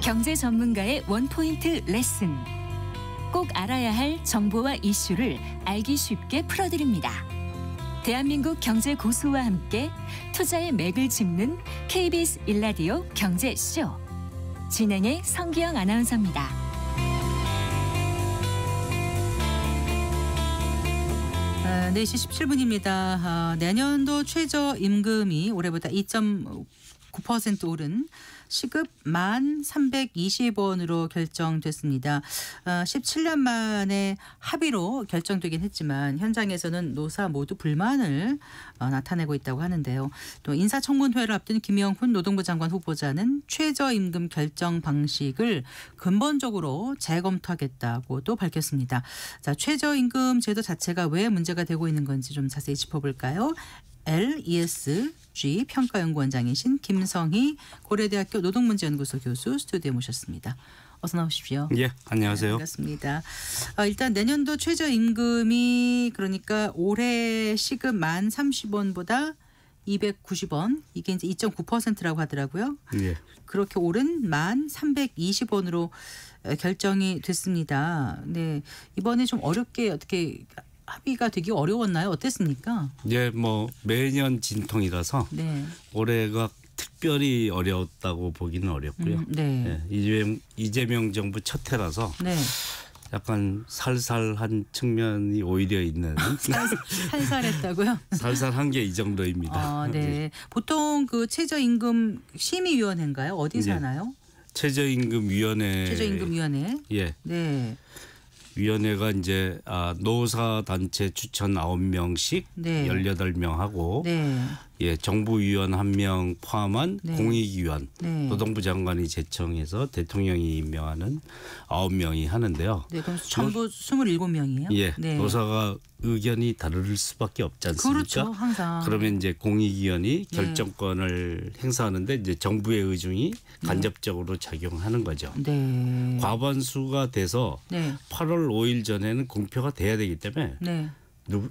경제 전문가의 원포인트 레슨. 꼭 알아야 할 정보와 이슈를 알기 쉽게 풀어드립니다. 대한민국 경제 고수와 함께 투자의 맥을 짚는 KBS 1라디오 경제쇼. 진행의 성기영 아나운서입니다. 4시 17분입니다. 내년도 최저임금이 올해보다 2.9% 오른 시급 1,320원으로 결정됐습니다. 17년 만에 합의로 결정되긴 했지만 현장에서는 노사 모두 불만을 나타내고 있다고 하는데요. 또 인사청문회를 앞둔 김영훈 노동부 장관 후보자는 최저임금 결정 방식을 근본적으로 재검토하겠다고도 밝혔습니다. 자, 최저임금 제도 자체가 왜 문제가 되고 있는 건지 좀 자세히 짚어볼까요? LESG 평가연구원장이신 김성희 고려대학교 노동문제연구소 교수 스튜디오에 모셨습니다. 어서 나오십시오. 예, 안녕하세요. 네, 반갑습니다. 일단 내년도 최저임금이 그러니까 올해 시급 1,030원보다 290원, 이게 이제 2.9%라고 하더라고요. 예. 그렇게 오른 1,320원으로 결정이 됐습니다. 네, 이번에 좀 어렵게 어떻게 합의가 되기 어려웠나요? 어땠습니까? 예, 뭐 매년 진통이라서 네. 올해가 특별히 어려웠다고 보기는 어렵고요. 네. 예, 이재명 정부 첫 해라서 네. 약간 살살한 측면이 오히려 있는. 살살했다고요? 살살한 게 이 정도입니다. 네. 보통 그 최저임금 심의위원회인가요? 어디서 예. 하나요? 최저임금위원회. 최저임금위원회. 예. 네. 위원회가 이제 노사 단체 추천 9명씩 네. 18명하고 네. 예, 정부위원 1명 포함한 네. 공익위원 네. 노동부 장관이 제청해서 대통령이 임명하는 9명이 하는데요. 네, 그럼 전부 27명이에요? 예, 네. 노사가 의견이 다를 수밖에 없지 않습니까? 그렇죠, 항상. 그러면 이제 공익위원이 네. 결정권을 행사하는데 이제 정부의 의중이 간접적으로 작용하는 거죠. 네. 과반수가 돼서 네. 8월 5일 전에는 공표가 돼야 되기 때문에 네.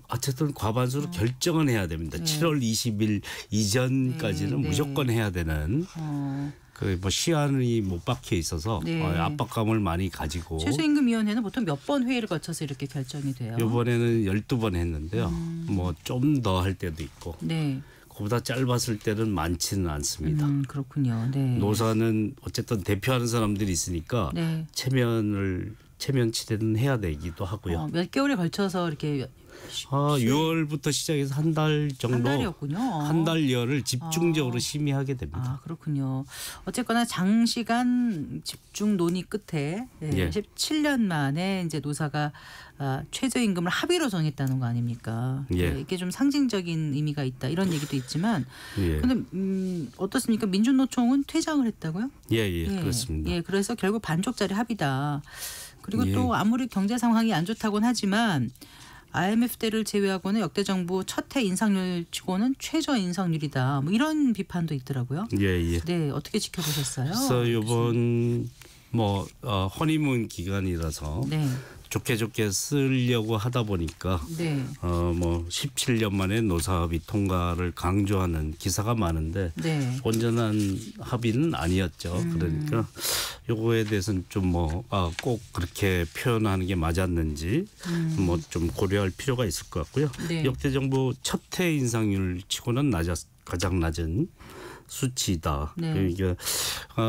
어쨌든 과반수로 결정은 해야 됩니다. 7월 20일 이전까지는 네. 무조건 해야 되는 그 뭐 시한이 못 박혀 있어서 네. 압박감을 많이 가지고 최저임금위원회는 보통 몇 번 회의를 거쳐서 이렇게 결정이 돼요? 이번에는 12번 했는데요. 뭐 좀 더 할 때도 있고 네. 그보다 짧았을 때는 많지는 않습니다. 그렇군요. 네. 노사는 어쨌든 대표하는 사람들이 있으니까 네. 체면 치레는 해야 되기도 하고요. 몇 개월에 걸쳐서 이렇게 6월부터 시작해서 한 달 정도, 한 달이었군요. 한 달여를 집중적으로 심의하게 됩니다. 그렇군요. 어쨌거나 장시간 집중 논의 끝에 예. 17년 만에 이제 노사가 최저임금을 합의로 정했다는 거 아닙니까? 예. 네, 이게 좀 상징적인 의미가 있다 이런 얘기도 있지만, 예. 근데 어떻습니까? 민주노총은 퇴장을 했다고요? 예, 그렇습니다. 예, 그래서 결국 반쪽짜리 합의다. 그리고 예. 또 아무리 경제 상황이 안 좋다고는 하지만 IMF 때를 제외하고는 역대 정부 첫 해 인상률 치고는 최저 인상률이다. 뭐 이런 비판도 있더라고요. 예. 네, 어떻게 지켜보셨어요? 그래서 이번 허니문 기간이라서 네. 좋게 쓰려고 하다 보니까 네. 17년 만에 노사합의 통과를 강조하는 기사가 많은데 네. 온전한 합의는 아니었죠. 그러니까 요거에 대해서는 좀 꼭 그렇게 표현하는 게 맞았는지 좀 고려할 필요가 있을 것 같고요. 네. 역대 정부 첫 해 인상률 치고는 가장 낮은 수치다. 네. 그러니까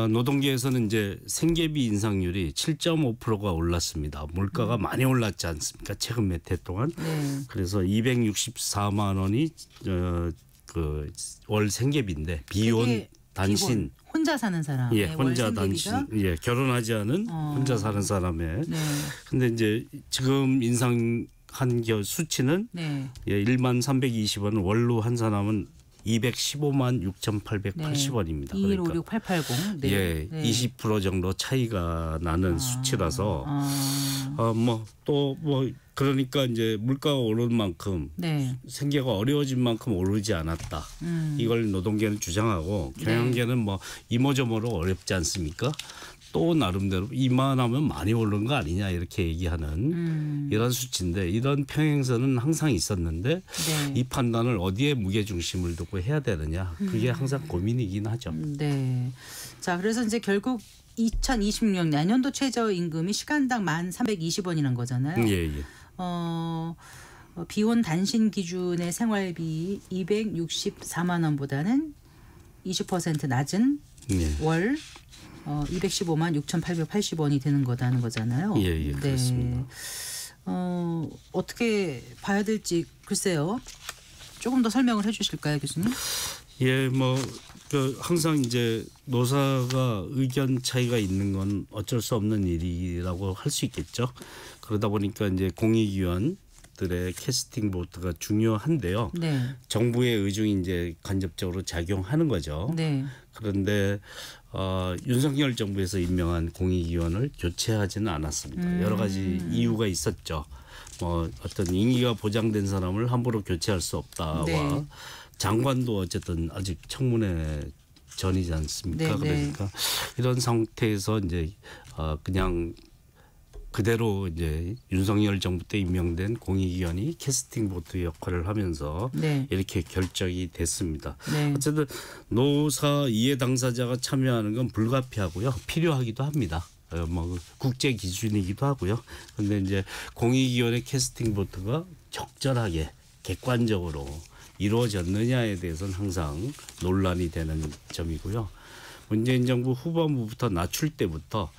노동계에서는 이제 생계비 인상률이 7.5%가 올랐습니다. 물가가 많이 올랐지 않습니까? 최근 몇 해 동안. 네. 그래서 264만 원이 그 월 생계비인데 비혼 단신 혼자 사는 사람. 예, 혼자 단신. 예, 결혼하지 않은 혼자 사는 사람의. 네. 근데 이제 지금 인상한 수치는 네. 1만 320원은 월로 한 사람은 215만 6,880원입니다. 2156880. 네. 예, 네. 20% 정도 차이가 나는 수치라서 그러니까 이제 물가가 오른 만큼 네. 생계가 어려워진 만큼 오르지 않았다. 이걸 노동계는 주장하고 경영계는 이모저모로 어렵지 않습니까? 또 나름대로 이만하면 많이 오른 거 아니냐 이렇게 얘기하는 이런 수치인데 이런 평행선은 항상 있었는데 네. 이 판단을 어디에 무게중심을 두고 해야 되느냐 그게 항상 고민이긴 하죠. 네. 자, 그래서 이제 결국 2026년 내년도 최저임금이 시간당 1,320원이란 거잖아요. 예, 예. 비혼 단신 기준의 생활비 264만 원보다는 20% 낮은 예. 월 215만 6,880원이 되는 거다는 거잖아요. 예, 예, 그렇습니다. 어떻게 봐야 될지 글쎄요. 조금 더 설명을 해주실까요, 교수님? 예, 뭐 항상 이제 노사가 의견 차이가 있는 건 어쩔 수 없는 일이라고 할 수 있겠죠. 그러다 보니까 이제 공익위원들의 캐스팅 보트가 중요한데요. 네. 정부의 의중이 이제 간접적으로 작용하는 거죠. 네. 그런데 윤석열 정부에서 임명한 공익위원을 교체하지는 않았습니다. 여러 가지 이유가 있었죠. 뭐 어떤 임기가 보장된 사람을 함부로 교체할 수 없다와 네. 장관도 어쨌든 아직 청문회 전이지 않습니까? 네, 그러니까 이런 상태에서 이제 그냥 그대로 이제 윤석열 정부 때 임명된 공익위원이 캐스팅 보트 역할을 하면서 네. 이렇게 결정이 됐습니다. 네. 어쨌든 노사 이해 당사자가 참여하는 건 불가피하고요, 필요하기도 합니다. 뭐 국제 기준이기도 하고요. 그런데 이제 공익위원회 캐스팅 보트가 적절하게 객관적으로 이루어졌느냐에 대해서는 항상 논란이 되는 점이고요. 문재인 정부 후반부부터 낮출 때부터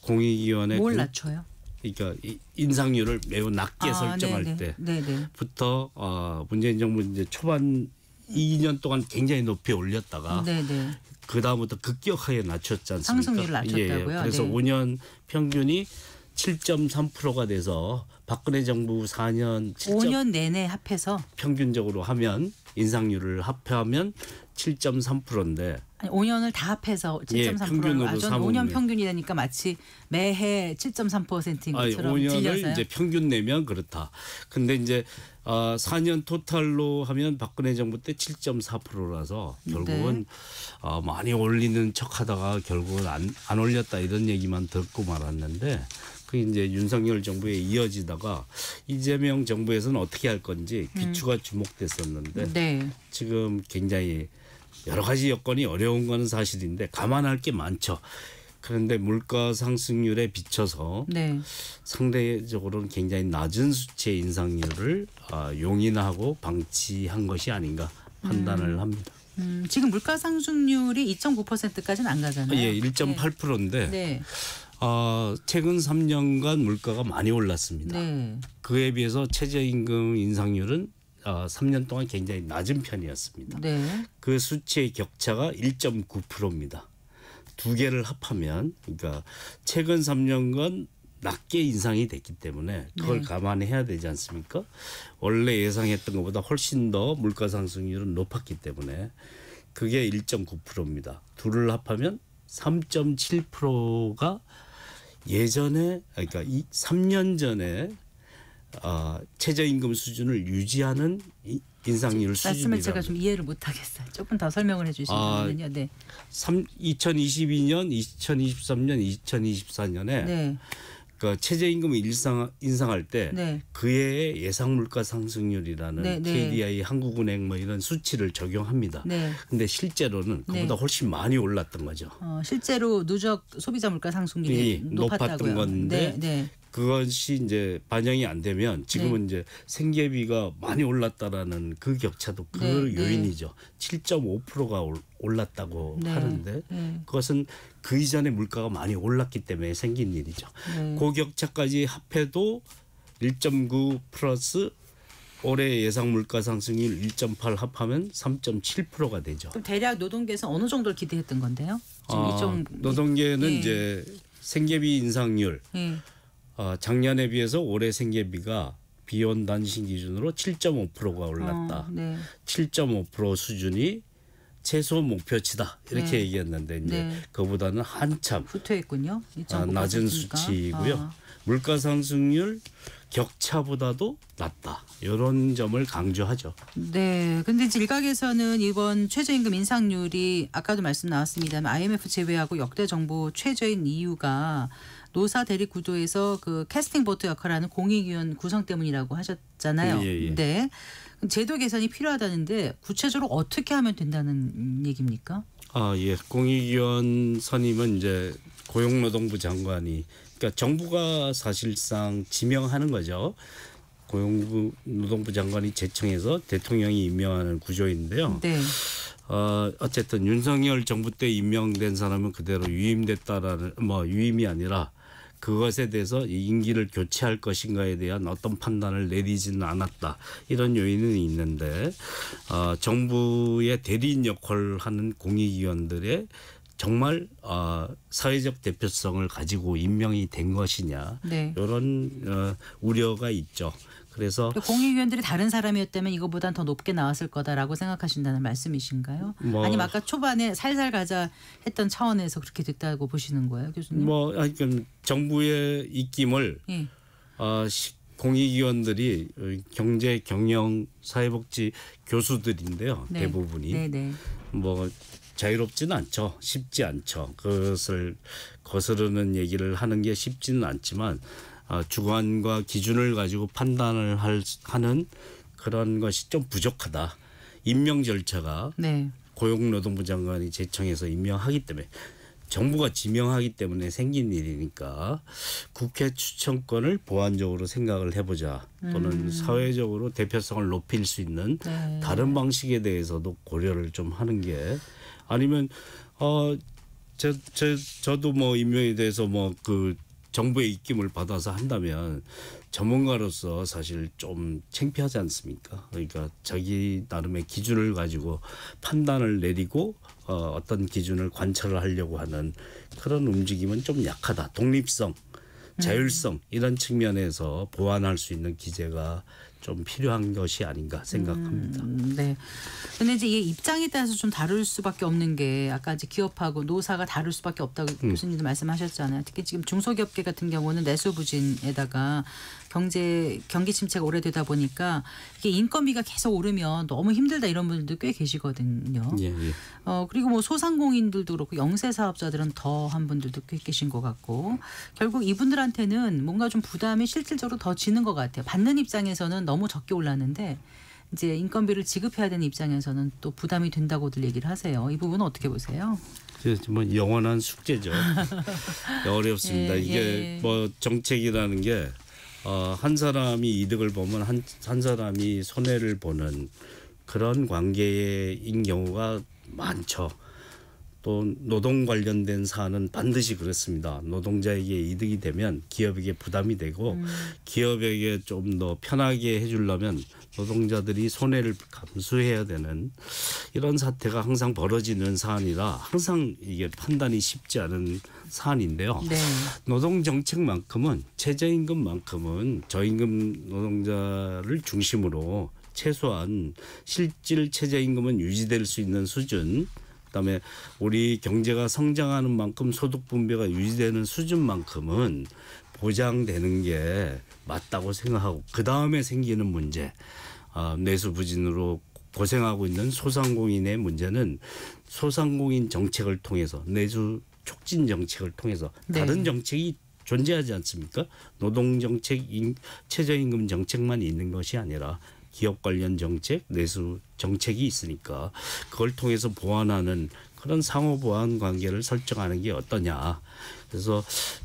공익위원회 뭘 낮춰요? 그러니까 인상률을 매우 낮게 설정할 때부터 문재인 정부 이제 초반 2년 동안 굉장히 높이 올렸다가 그 다음부터 급격하게 낮췄지 않습니까? 상승률을 낮췄다고요? 예, 그래서 네. 5년 평균이 7.3%가 돼서 박근혜 정부 4년 5년 내내 합해서 평균적으로 하면 인상률을 합하면 7.3%인데 아니, 5년을 다 합해서 7.3%. 평균으로 전 5년 평균이라니까 마치 매해 7.3%인 것처럼 5년을 들려서요. 이제 평균 내면 그렇다. 근데 이제 4년 토탈로 하면 박근혜 정부 때 7.4%라서 결국은 많이 올리는 척하다가 결국은 안 올렸다 이런 얘기만 듣고 말았는데 그게 이제 윤석열 정부에 이어지다가 이재명 정부에서는 어떻게 할 건지 귀추가 주목됐었는데 지금 굉장히 여러 가지 여건이 어려운 건 사실인데 감안할 게 많죠. 그런데 물가 상승률에 비춰서 상대적으로는 굉장히 낮은 수치의 인상률을 용인하고 방치한 것이 아닌가 판단을 합니다. 지금 물가 상승률이 2.9%까지는 안 가잖아요. 예, 1.8%인데 최근 3년간 물가가 많이 올랐습니다. 그에 비해서 최저임금 인상률은 3년 동안 굉장히 낮은 편이었습니다. 그 수치의 격차가 1.9%입니다. 두 개를 합하면 그러니까 최근 3년간 낮게 인상이 됐기 때문에 그걸 감안해야 되지 않습니까? 원래 예상했던 것보다 훨씬 더 물가 상승률은 높았기 때문에 그게 1.9%입니다. 둘을 합하면 3.7%가 예전에 그러니까 3년 전에 최저임금 수준을 유지하는 인상률 수준이라고. 말씀을 제가 좀 이해를 못하겠어요. 조금 더 설명을 해주시면요. 2022년, 2023년, 2024년에 그 최저임금을 인상할 때 그해의 예상 물가 상승률이라는 KDI, 한국은행 뭐 이런 수치를 적용합니다. 그런데 실제로는 그보다 훨씬 많이 올랐던 거죠. 실제로 누적 소비자 물가 상승률이 높았던 건데 그것이 이제 반영이 안 되면 지금은 이제 생계비가 많이 올랐다라는 그 격차도 그 요인이죠. 7.5%가 올랐다고 하는데 그것은 그 이전에 물가가 많이 올랐기 때문에 생긴 일이죠. 그 격차까지 합해도 1.9 플러스 올해 예상 물가 상승률 1.8 합하면 3.7%가 되죠. 그럼 대략 노동계에서 어느 정도를 기대했던 건데요? 지금 노동계는 이제 생계비 인상률 작년에 비해서 올해 생계비가 비혼 단신 기준으로 7.5%가 올랐다. 7.5% 수준이 최소 목표치다 이렇게 얘기했는데 이제 그보다는 한참 후퇴했군요. 낮은 수치이고요. 물가 상승률 격차보다도 낮다. 이런 점을 강조하죠. 네. 근데 이제 일각에서는 이번 최저임금 인상률이 아까도 말씀 나왔습니다만 IMF 제외하고 역대 정부 최저인 이유가 노사 대립 구도에서 그 캐스팅 보트 역할을 하는 공익위원 구성 때문이라고 하셨잖아요. 네. 제도 개선이 필요하다는데 구체적으로 어떻게 하면 된다는 얘기입니까? 공익위원 선임은 이제 고용노동부 장관이 그러니까 정부가 사실상 지명하는 거죠. 고용노동부 장관이 제청해서 대통령이 임명하는 구조인데요. 네. 어쨌든 윤석열 정부 때 임명된 사람은 그대로 유임됐다라는 유임이 아니라 그것에 대해서 임기를 교체할 것인가에 대한 어떤 판단을 내리지는 않았다. 이런 요인은 있는데 정부의 대리인 역할을 하는 공익위원들의 정말 사회적 대표성을 가지고 임명이 된 것이냐. 네. 이런 우려가 있죠. 그래서 공익위원들이 다른 사람이었다면 이거보단 더 높게 나왔을 거다라고 생각하신다는 말씀이신가요? 아니면 아까 초반에 살살 가자 했던 차원에서 그렇게 됐다고 보시는 거예요, 교수님? 그러니까 정부의 입김을 예. 공익위원들이 경제, 경영, 사회복지 교수들인데요. 네. 대부분이 네네. 자유롭지는 않죠. 쉽지 않죠. 그것을 거스르는 얘기를 하는 게 쉽지는 않지만 주관과 기준을 가지고 판단을 하는 그런 것이 좀 부족하다. 임명 절차가 네. 고용노동부 장관이 제청해서 임명하기 때문에 정부가 지명하기 때문에 생긴 일이니까 국회 추천권을 보완적으로 생각을 해보자. 또는 사회적으로 대표성을 높일 수 있는 네. 다른 방식에 대해서도 고려를 좀 하는 게 아니면 저도 임명에 대해서 그 정부의 입김을 받아서 한다면 전문가로서 사실 좀 창피하지 않습니까? 그러니까 자기 나름의 기준을 가지고 판단을 내리고 어떤 기준을 관철을 하려고 하는 그런 움직임은 좀 약하다. 독립성, 자율성 이런 측면에서 보완할 수 있는 기제가 좀 필요한 것이 아닌가 생각합니다. 네. 근데 이제 이 입장에 따라서 좀 다를 수밖에 없는 게 아까 이제 기업하고 노사가 다를 수밖에 없다고 교수님도 말씀하셨잖아요. 특히 지금 중소기업계 같은 경우는 내수 부진에다가 경기 침체가 오래되다 보니까 이게 인건비가 계속 오르면 너무 힘들다 이런 분들도 꽤 계시거든요. 예, 예. 그리고 소상공인들도 그렇고 영세 사업자들은 더 한 분들도 꽤 계신 것 같고 결국 이분들한테는 뭔가 좀 부담이 실질적으로 더 지는 것 같아요. 받는 입장에서는 너무 적게 올랐는데 이제 인건비를 지급해야 되는 입장에서는 또 부담이 된다고들 얘기를 하세요. 이 부분은 어떻게 보세요? 영원한 숙제죠. 어렵습니다. 예, 이게 예. 정책이라는 게 한 사람이 이득을 보면 한 사람이 손해를 보는 그런 관계인 경우가 많죠. 또 노동 관련된 사안은 반드시 그렇습니다. 노동자에게 이득이 되면 기업에게 부담이 되고 기업에게 좀 더 편하게 해주려면 노동자들이 손해를 감수해야 되는 이런 사태가 항상 벌어지는 사안이라 항상 이게 판단이 쉽지 않은 사안인데요. 네. 노동정책만큼은 최저임금만큼은 저임금 노동자를 중심으로 최소한 실질 최저임금은 유지될 수 있는 수준 그다음에 우리 경제가 성장하는 만큼 소득 분배가 유지되는 수준만큼은 보장되는 게 맞다고 생각하고 그다음에 생기는 문제 내수 부진으로 고생하고 있는 소상공인의 문제는 소상공인 정책을 통해서 내수 촉진 정책을 통해서 네. 다른 정책이 존재하지 않습니까? 노동정책, 최저임금 정책만 있는 것이 아니라 기업 관련 정책, 내수 정책이 있으니까 그걸 통해서 보완하는 그런 상호 보완 관계를 설정하는 게 어떠냐. 그래서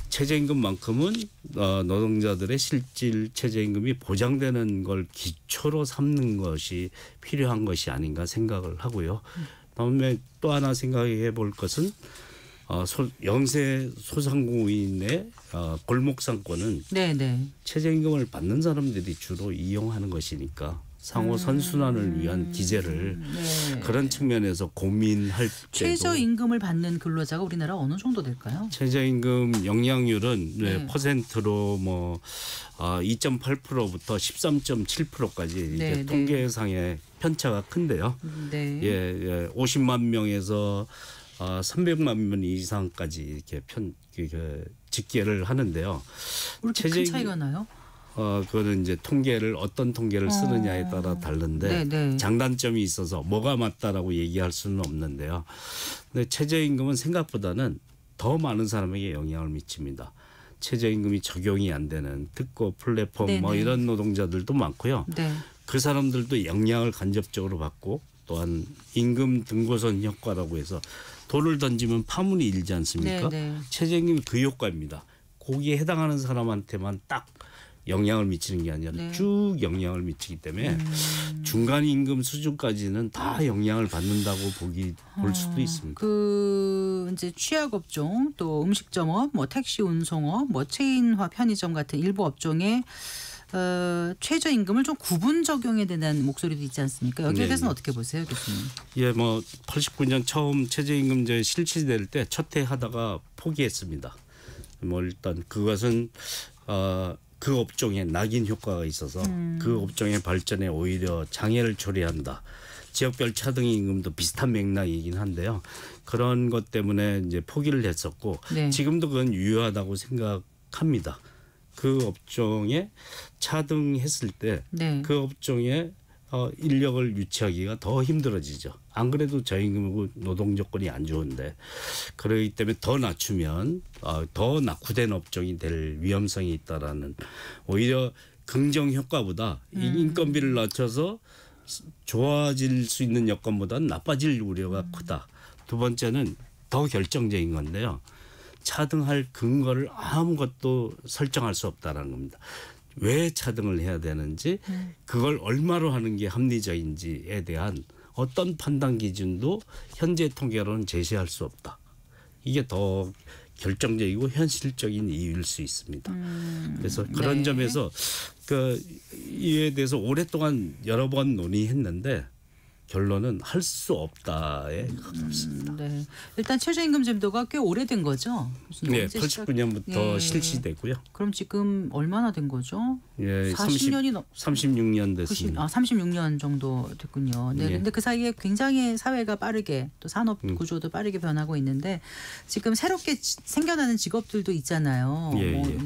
최저임금만큼은 노동자들의 실질 최저임금이 보장되는 걸 기초로 삼는 것이 필요한 것이 아닌가 생각을 하고요. 그다음에 또 하나 생각해 볼 것은 영세 소상공인의 골목 상권은 네네. 최저임금을 받는 사람들이 주로 이용하는 것이니까 상호 선순환을 위한 기제를 네. 그런 측면에서 고민할 때도 최저임금을 받는 근로자가 우리나라 어느 정도 될까요? 최저임금 영향률은 네. 퍼센트로 2.8%부터 13.7%까지 이게 네, 네. 통계상의 편차가 큰데요. 네. 예, 50만 명에서 300만 명 이상까지 이렇게 집계를 하는데요. 그렇게 큰 차이가 나요? 그거는 이제 어떤 통계를 쓰느냐에 따라 다른데 네네. 장단점이 있어서 뭐가 맞다라고 얘기할 수는 없는데요. 근데 최저임금은 생각보다는 더 많은 사람에게 영향을 미칩니다. 최저임금이 적용이 안 되는 특고 플랫폼 네네. 이런 노동자들도 많고요. 네. 그 사람들도 영향을 간접적으로 받고 또한 임금 등고선 효과라고 해서 돌을 던지면 파문이 일지 않습니까? 네, 네. 최저임금이 그 효과입니다. 거기에 해당하는 사람한테만 딱 영향을 미치는 게 아니라 네. 쭉 영향을 미치기 때문에 중간 임금 수준까지는 다 영향을 받는다고 볼 수도 있습니다. 그 이제 취약 업종, 또 음식점업, 뭐 택시 운송업, 뭐 체인화 편의점 같은 일부 업종에 최저임금을 좀 구분 적용해야 된다는 목소리도 있지 않습니까? 여기에 대해서는 어떻게 보세요, 교수님? 예, 뭐 89년 처음 최저임금제 실시될 때 첫 해 하다가 포기했습니다. 뭐 일단 그것은 그 업종에 낙인 효과가 있어서 그 업종의 발전에 오히려 장애를 초래한다. 지역별 차등 임금도 비슷한 맥락이긴 한데요. 그런 것 때문에 이제 포기를 했었고 네. 지금도 그건 유효하다고 생각합니다. 그 업종에 차등했을 때 그 네. 업종에 인력을 유치하기가 더 힘들어지죠. 안 그래도 저임금이고 노동 조건이 안 좋은데 그렇기 때문에 더 낮추면 더 낙후된 업종이 될 위험성이 있다라는 오히려 긍정 효과보다 인건비를 낮춰서 좋아질 수 있는 여건보다는 나빠질 우려가 크다. 두 번째는 더 결정적인 건데요. 차등할 근거를 아무것도 설정할 수 없다라는 겁니다. 왜 차등을 해야 되는지 그걸 얼마로 하는 게 합리적인지에 대한 어떤 판단 기준도 현재 통계로는 제시할 수 없다. 이게 더 결정적이고 현실적인 이유일 수 있습니다. 그래서 그런 네. 점에서 이에 대해서 오랫동안 여러 번 논의했는데 결론은 할 수 없다에 가깝습니다. 네. 일단 최저임금 제도가 꽤 오래된 거죠? 교수님? 네, 언제 89년부터 예. 실시됐고요. 그럼 지금 얼마나 된 거죠? 예, 40년이 36년 됐습니다. 36년 정도 됐군요. 네. 예. 근데 그 사이에 굉장히 사회가 빠르게 또 산업 구조도 빠르게 변하고 있는데 지금 새롭게 생겨나는 직업들도 있잖아요. 예, 뭐, 예.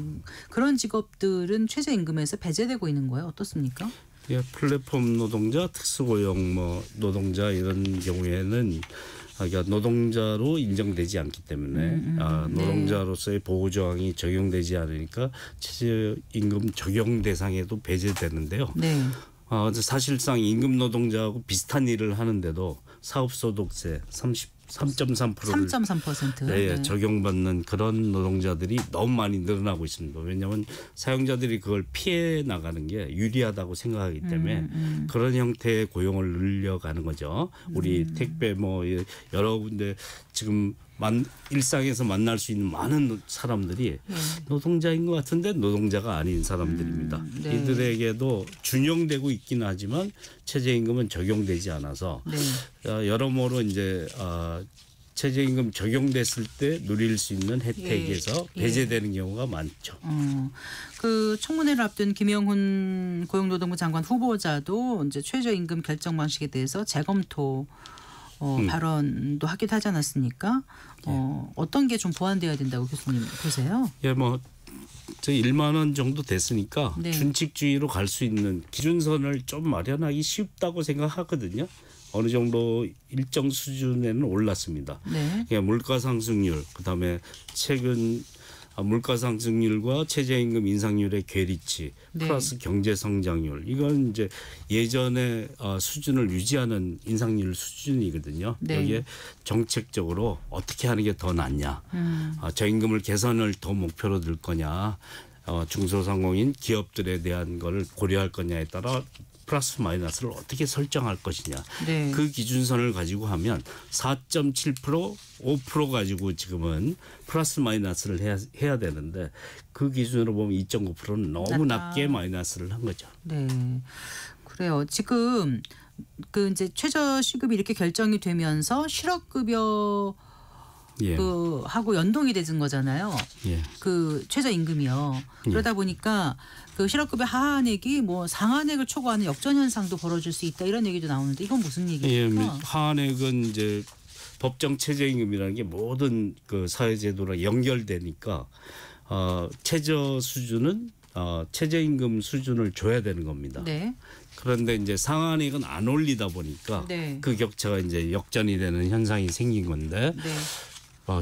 그런 직업들은 최저임금에서 배제되고 있는 거예요? 어떻습니까? 예, 플랫폼 노동자, 특수고용 노동자 이런 경우에는 그러니까 노동자로 인정되지 않기 때문에 노동자로서의 보호 조항이 적용되지 않으니까 최저임금 적용 대상에도 배제되는데요. 네. 사실상 임금 노동자하고 비슷한 일을 하는데도 사업소득세 3.3%를 3.3%. 네, 적용받는 그런 노동자들이 너무 많이 늘어나고 있습니다. 왜냐하면 사용자들이 그걸 피해 나가는 게 유리하다고 생각하기 때문에 그런 형태의 고용을 늘려가는 거죠. 우리 택배 뭐 여러 군데 지금 일상에서 만날 수 있는 많은 사람들이 노동자인 것 같은데 노동자가 아닌 사람들입니다. 네. 이들에게도 준용되고 있긴 하지만 최저임금은 적용되지 않아서 네. 여러모로 이제 최저임금 적용됐을 때 누릴 수 있는 혜택에서 배제되는 경우가 많죠. 그 청문회를 앞둔 김영훈 고용노동부 장관 후보자도 이제 최저임금 결정 방식에 대해서 재검토 발언도 하기도 하지 않았습니까? 어떤 게 좀 보완돼야 된다고 교수님 보세요? 예, 뭐 1만 원 정도 됐으니까 네. 준칙주의로 갈 수 있는 기준선을 좀 마련하기 쉽다고 생각하거든요. 어느 정도 일정 수준에는 올랐습니다. 네. 그러니까 물가 상승률, 그다음에 최근 물가 상승률과 최저임금 인상률의 괴리치 네. 플러스 경제 성장률 이건 이제 예전의 수준을 유지하는 인상률 수준이거든요. 네. 여기에 정책적으로 어떻게 하는 게 더 낫냐, 저임금을 개선을 더 목표로 들 거냐, 중소상공인 기업들에 대한 걸 고려할 거냐에 따라 플러스 마이너스를 어떻게 설정할 것이냐. 네. 그 기준선을 가지고 하면 4.7% 5% 가지고 지금은 플러스 마이너스를 해야 되는데 그 기준으로 보면 2.9%는 너무 낮게 마이너스를 한 거죠. 네. 그래요. 지금 그 이제 최저 시급이 이렇게 결정이 되면서 실업급여 예. 그 하고 연동이 되는 거잖아요. 예. 그 최저임금이요. 그러다 보니까 그 실업급여 하한액이 뭐 상한액을 초과하는 역전 현상도 벌어질 수 있다 이런 얘기도 나오는데 이건 무슨 예, 얘기입니까? 하한액은 이제 법정 최저임금이라는 게 모든 그 사회제도랑 연결되니까 최저 수준은 최저임금 수준을 줘야 되는 겁니다. 네. 그런데 이제 상한액은 안 올리다 보니까 네. 그 격차가 이제 역전이 되는 현상이 생긴 건데 네.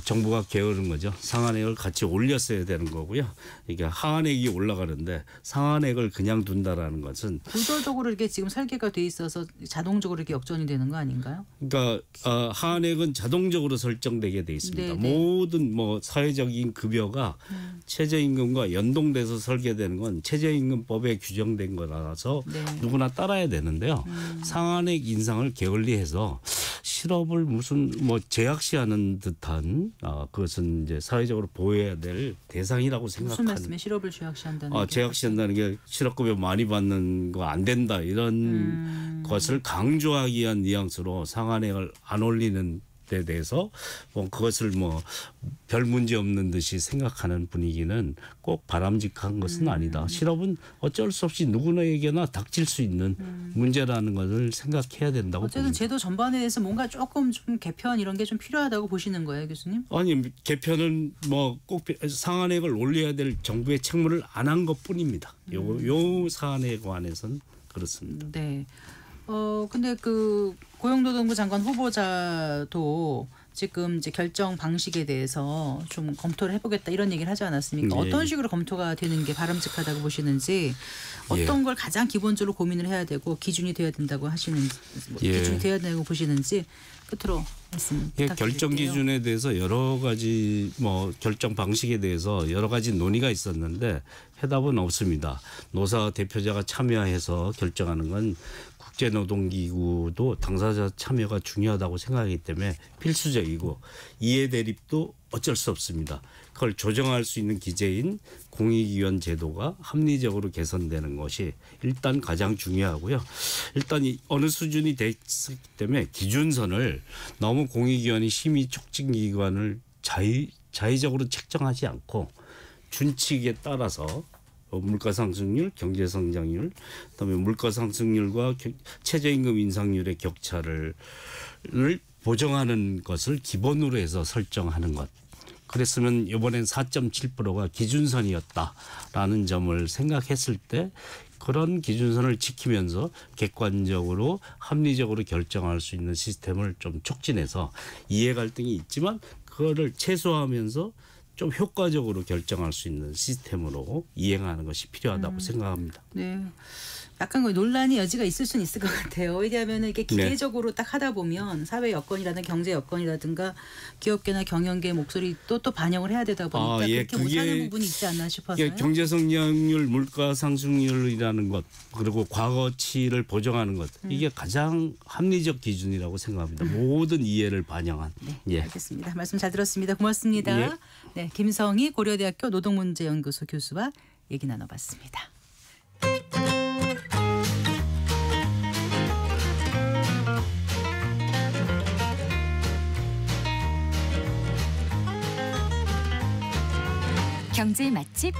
정부가 게으른 거죠. 상한액을 같이 올렸어야 되는 거고요. 이게 하한액이 올라가는데 상한액을 그냥 둔다라는 것은 구조적으로 이렇게 지금 설계가 돼 있어서 자동적으로 이렇게 역전이 되는 거 아닌가요? 그러니까 하한액은 자동적으로 설정되게 돼 있습니다. 네네. 모든 뭐 사회적인 급여가 최저임금과 연동돼서 설계되는 건 최저임금법에 규정된 거라서 네. 누구나 따라야 되는데요. 상한액 인상을 게을리해서 실업을 무슨 뭐 제약시하는 듯한 그것은 이제 사회적으로 보호해야 될 대상이라고 무슨 생각하는. 말씀에 실업을 제약시한다는 게? 제약시한다는 게 실업급여 많이 받는 거 안 된다 이런 것을 강조하기 위한 뉘앙스로 상한액을 안 올리는 데 대해서 뭐 그것을 뭐 별 문제 없는 듯이 생각하는 분위기는 꼭 바람직한 것은 아니다. 실업은 어쩔 수 없이 누구에게나 닥칠 수 있는 문제라는 것을 생각해야 된다고 어쨌든 봅니다. 제도 전반에 대해서 뭔가 조금 좀 개편 이런 게 좀 필요하다고 보시는 거예요, 교수님? 아니 개편은 뭐 꼭 상한액을 올려야 될 정부의 책무를 안 한 것뿐입니다. 요 사안에 관해서는 그렇습니다. 네. 근데 그 고용노동부 장관 후보자도 지금 이제 결정 방식에 대해서 좀 검토를 해보겠다 이런 얘기를 하지 않았습니까? 예. 어떤 식으로 검토가 되는 게 바람직하다고 보시는지, 어떤 걸 가장 기본적으로 고민을 해야 되고 기준이 돼야 된다고 하시는지, 기준이 돼야 된다고 보시는지 끝으로 말씀 부탁드릴게요. 결정 기준에 대해서 여러 가지 뭐 결정 방식에 대해서 여러 가지 논의가 있었는데 해답은 없습니다. 노사 대표자가 참여해서 결정하는 건 국제노동기구도 당사자 참여가 중요하다고 생각하기 때문에 필수적이고 이해 대립도 어쩔 수 없습니다. 그걸 조정할 수 있는 기재인 공익위원 제도가 합리적으로 개선되는 것이 일단 가장 중요하고요. 일단 어느 수준이 됐기 때문에 기준선을 너무 공익위원이 심의 촉진기관을 자의적으로 책정하지 않고 준칙에 따라서 물가상승률, 경제성장률, 그다음에 물가상승률과 최저임금 인상률의 격차를 보정하는 것을 기본으로 해서 설정하는 것. 그랬으면 이번엔 4.7%가 기준선이었다라는 점을 생각했을 때 그런 기준선을 지키면서 객관적으로 합리적으로 결정할 수 있는 시스템을 좀 촉진해서 이해 갈등이 있지만 그거를 최소화하면서 좀 효과적으로 결정할 수 있는 시스템으로 이행하는 것이 필요하다고 생각합니다. 네. 약간 그 논란의 여지가 있을 수는 있을 것 같아요. 왜냐하면 이게 기계적으로 딱 하다 보면 사회 여건이라든가 경제 여건이라든가 기업계나 경영계 목소리도 또 반영을 해야 되다 보니까 그렇게 못하는 부분이 있지 않나 싶어서요. 경제성장률, 물가상승률이라는 것 그리고 과거치를 보정하는 것 이게 가장 합리적 기준이라고 생각합니다. 모든 이해를 반영한. 네, 알겠습니다. 말씀 잘 들었습니다. 고맙습니다. 네, 김성희 고려대학교 노동문제연구소 교수와 얘기 나눠봤습니다. 경제 맛집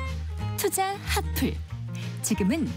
투자 핫플. 지금은